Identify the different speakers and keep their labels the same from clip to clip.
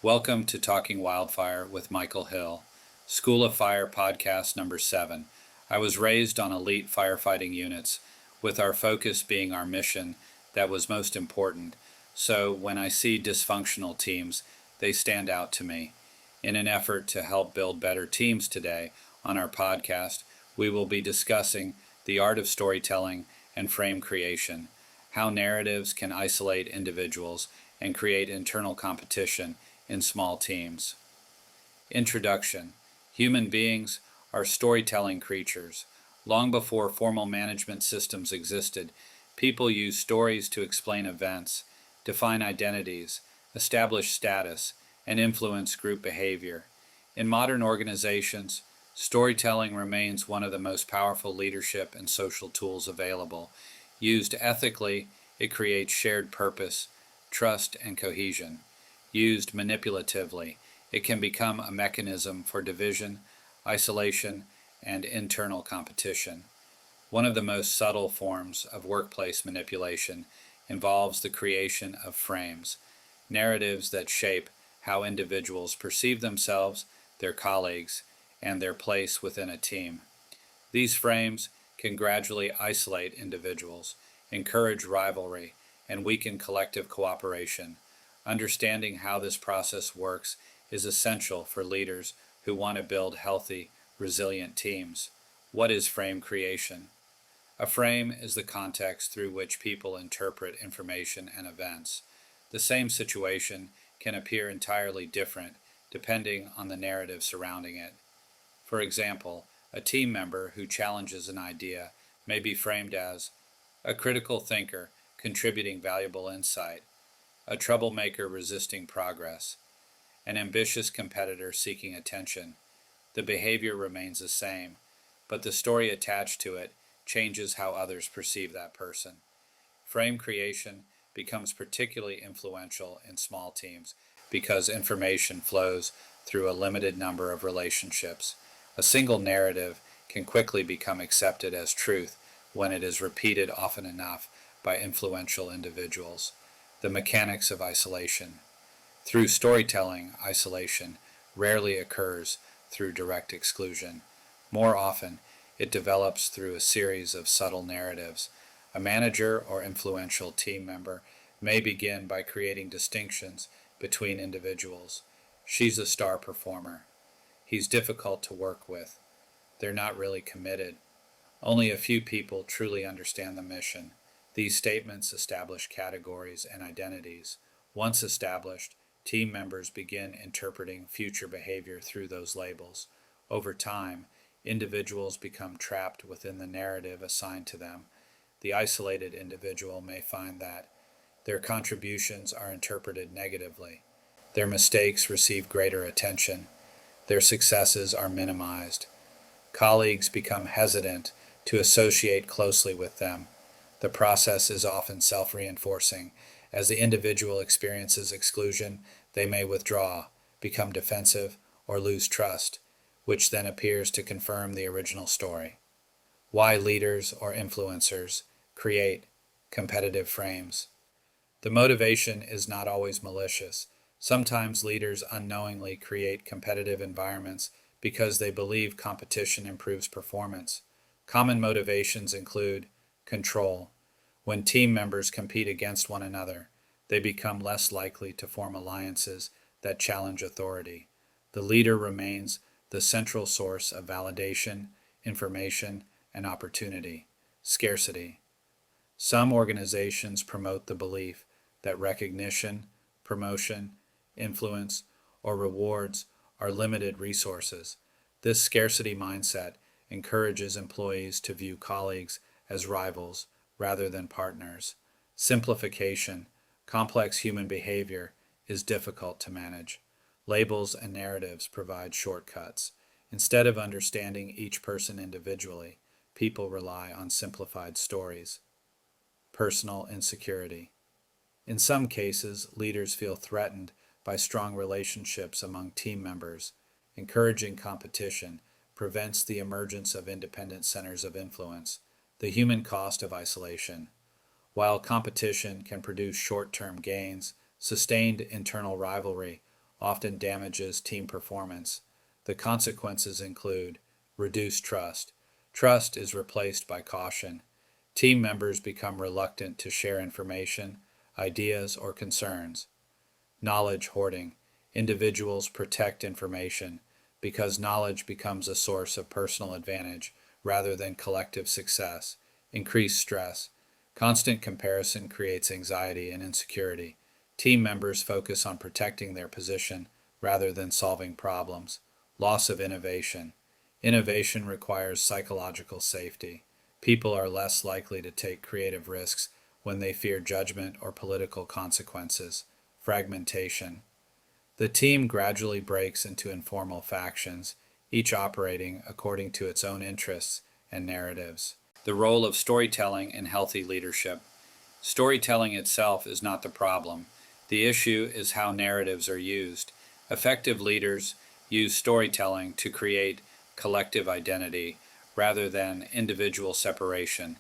Speaker 1: Welcome to Talking Wildfire with Michael Hill, School of Fire podcast number 7. I was raised on elite firefighting units, with our focus being our mission that was most important. So when I see dysfunctional teams, they stand out to me. In an effort to help build better teams today, on our podcast, we will be discussing the art of storytelling and frame creation, how narratives can isolate individuals and create internal competition in small teams. Introduction. Human beings are storytelling creatures. Long before formal management systems existed, people used stories to explain events, define identities, establish status, and influence group behavior. In modern organizations, storytelling remains one of the most powerful leadership and social tools available. Used ethically, it creates shared purpose, trust, and cohesion. Used manipulatively, it can become a mechanism for division, isolation, and internal competition. One of the most subtle forms of workplace manipulation involves the creation of frames, narratives that shape how individuals perceive themselves, their colleagues, and their place within a team. These frames can gradually isolate individuals, encourage rivalry, and weaken collective cooperation. Understanding how this process works is essential for leaders who want to build healthy, resilient teams. What is frame creation? A frame is the context through which people interpret information and events. The same situation can appear entirely different depending on the narrative surrounding it. For example, a team member who challenges an idea may be framed as a critical thinker contributing valuable insight, a troublemaker resisting progress, an ambitious competitor seeking attention. The behavior remains the same, but the story attached to it changes how others perceive that person. Frame creation becomes particularly influential in small teams because information flows through a limited number of relationships. A single narrative can quickly become accepted as truth when it is repeated often enough by influential individuals. The mechanics of isolation. Through storytelling, isolation rarely occurs through direct exclusion. More often, it develops through a series of subtle narratives. A manager or influential team member may begin by creating distinctions between individuals. She's a star performer. He's difficult to work with. They're not really committed. Only a few people truly understand the mission. These statements establish categories and identities. Once established, team members begin interpreting future behavior through those labels. Over time, individuals become trapped within the narrative assigned to them. The isolated individual may find that their contributions are interpreted negatively. Their mistakes receive greater attention. Their successes are minimized. Colleagues become hesitant to associate closely with them. The process is often self-reinforcing. As the individual experiences exclusion, they may withdraw, become defensive, or lose trust, which then appears to confirm the original story. Why leaders or influencers create competitive frames. The motivation is not always malicious. Sometimes leaders unknowingly create competitive environments because they believe competition improves performance. Common motivations include control. When team members compete against one another, they become less likely to form alliances that challenge authority. The leader remains the central source of validation, information, and opportunity. Scarcity. Some organizations promote the belief that recognition, promotion, influence, or rewards are limited resources. This scarcity mindset encourages employees to view colleagues as rivals rather than partners. Simplification. Complex human behavior is difficult to manage. Labels and narratives provide shortcuts. Instead of understanding each person individually, people rely on simplified stories. Personal insecurity. In some cases, leaders feel threatened by strong relationships among team members. Encouraging competition prevents the emergence of independent centers of influence. The human cost of isolation. While competition can produce short-term gains, sustained internal rivalry often damages team performance. The consequences include reduced trust. Trust is replaced by caution. Team members become reluctant to share information, ideas, or concerns. Knowledge hoarding. Individuals protect information because knowledge becomes a source of personal advantage rather than collective success. Increased stress. Constant comparison creates anxiety and insecurity. Team members focus on protecting their position rather than solving problems. Loss of innovation. Innovation requires psychological safety. People are less likely to take creative risks when they fear judgment or political consequences. Fragmentation. The team gradually breaks into informal factions, each operating according to its own interests and narratives. The role of storytelling in healthy leadership. Storytelling itself is not the problem. The issue is how narratives are used. Effective leaders use storytelling to create collective identity rather than individual separation.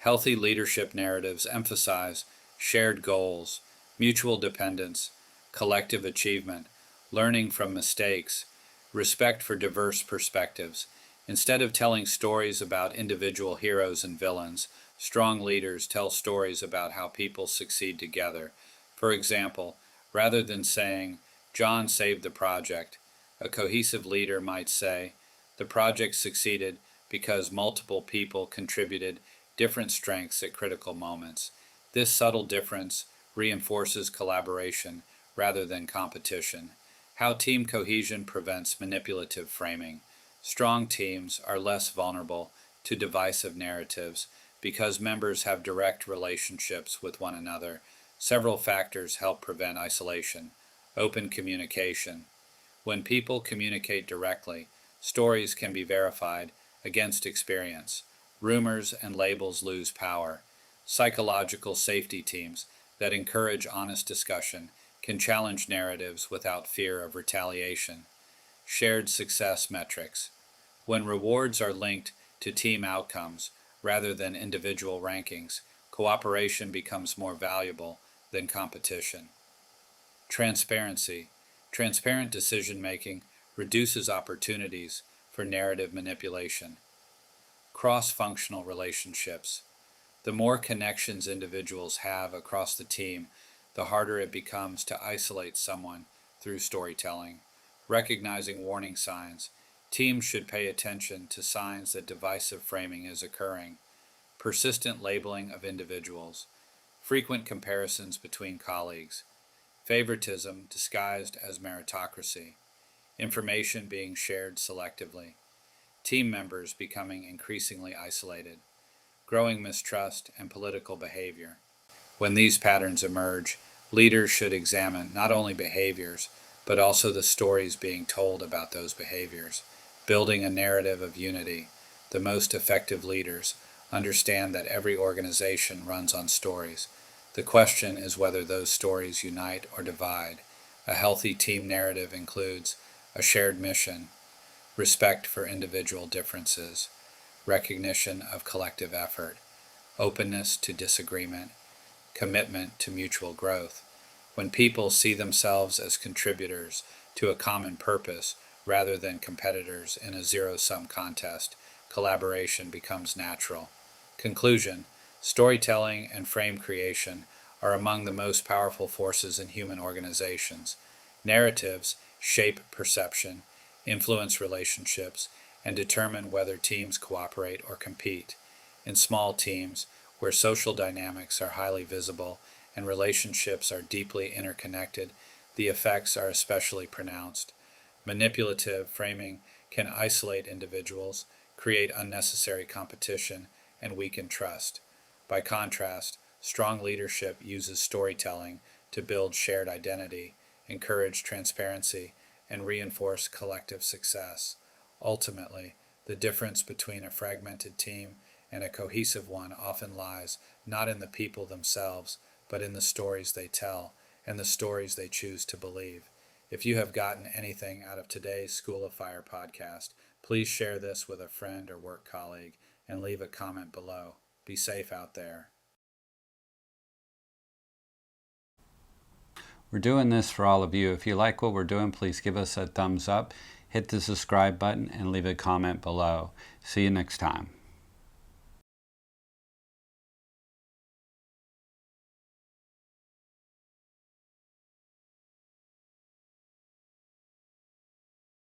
Speaker 1: Healthy leadership narratives emphasize shared goals, mutual dependence, collective achievement, learning from mistakes, respect for diverse perspectives. Instead of telling stories about individual heroes and villains, strong leaders tell stories about how people succeed together. For example, rather than saying, John saved the project, a cohesive leader might say, the project succeeded because multiple people contributed different strengths at critical moments. This subtle difference reinforces collaboration rather than competition. How team cohesion prevents manipulative framing. Strong teams are less vulnerable to divisive narratives because members have direct relationships with one another. Several factors help prevent isolation. Open communication. When people communicate directly, stories can be verified against experience. Rumors and labels lose power. Psychological safety teams that encourage honest discussion can challenge narratives without fear of retaliation. Shared success metrics. When rewards are linked to team outcomes rather than individual rankings, cooperation becomes more valuable than competition. Transparency. Transparent decision making reduces opportunities for narrative manipulation. Cross-functional relationships. The more connections individuals have across the team, the harder it becomes to isolate someone through storytelling. Recognizing warning signs. Teams should pay attention to signs that divisive framing is occurring. Persistent labeling of individuals. Frequent comparisons between colleagues. Favoritism disguised as meritocracy. Information being shared selectively. Team members becoming increasingly isolated. Growing mistrust and political behavior. When these patterns emerge, leaders should examine not only behaviors, but also the stories being told about those behaviors. Building a narrative of unity. The most effective leaders understand that every organization runs on stories. The question is whether those stories unite or divide. A healthy team narrative includes a shared mission, respect for individual differences, recognition of collective effort, openness to disagreement, commitment to mutual growth. When people see themselves as contributors to a common purpose rather than competitors in a zero-sum contest, collaboration becomes natural. Conclusion: storytelling and frame creation are among the most powerful forces in human organizations. Narratives shape perception, influence relationships, and determine whether teams cooperate or compete. In small teams, where social dynamics are highly visible and relationships are deeply interconnected, the effects are especially pronounced. Manipulative framing can isolate individuals, create unnecessary competition, and weaken trust. By contrast, strong leadership uses storytelling to build shared identity, encourage transparency, and reinforce collective success. Ultimately, the difference between a fragmented team and a cohesive one often lies not in the people themselves, but in the stories they tell and the stories they choose to believe. If you have gotten anything out of today's School of Fire podcast, please share this with a friend or work colleague and leave a comment below. Be safe out there. We're doing this for all of you. If you like what we're doing, please give us a thumbs up, hit the subscribe button, and leave a comment below. See you next time.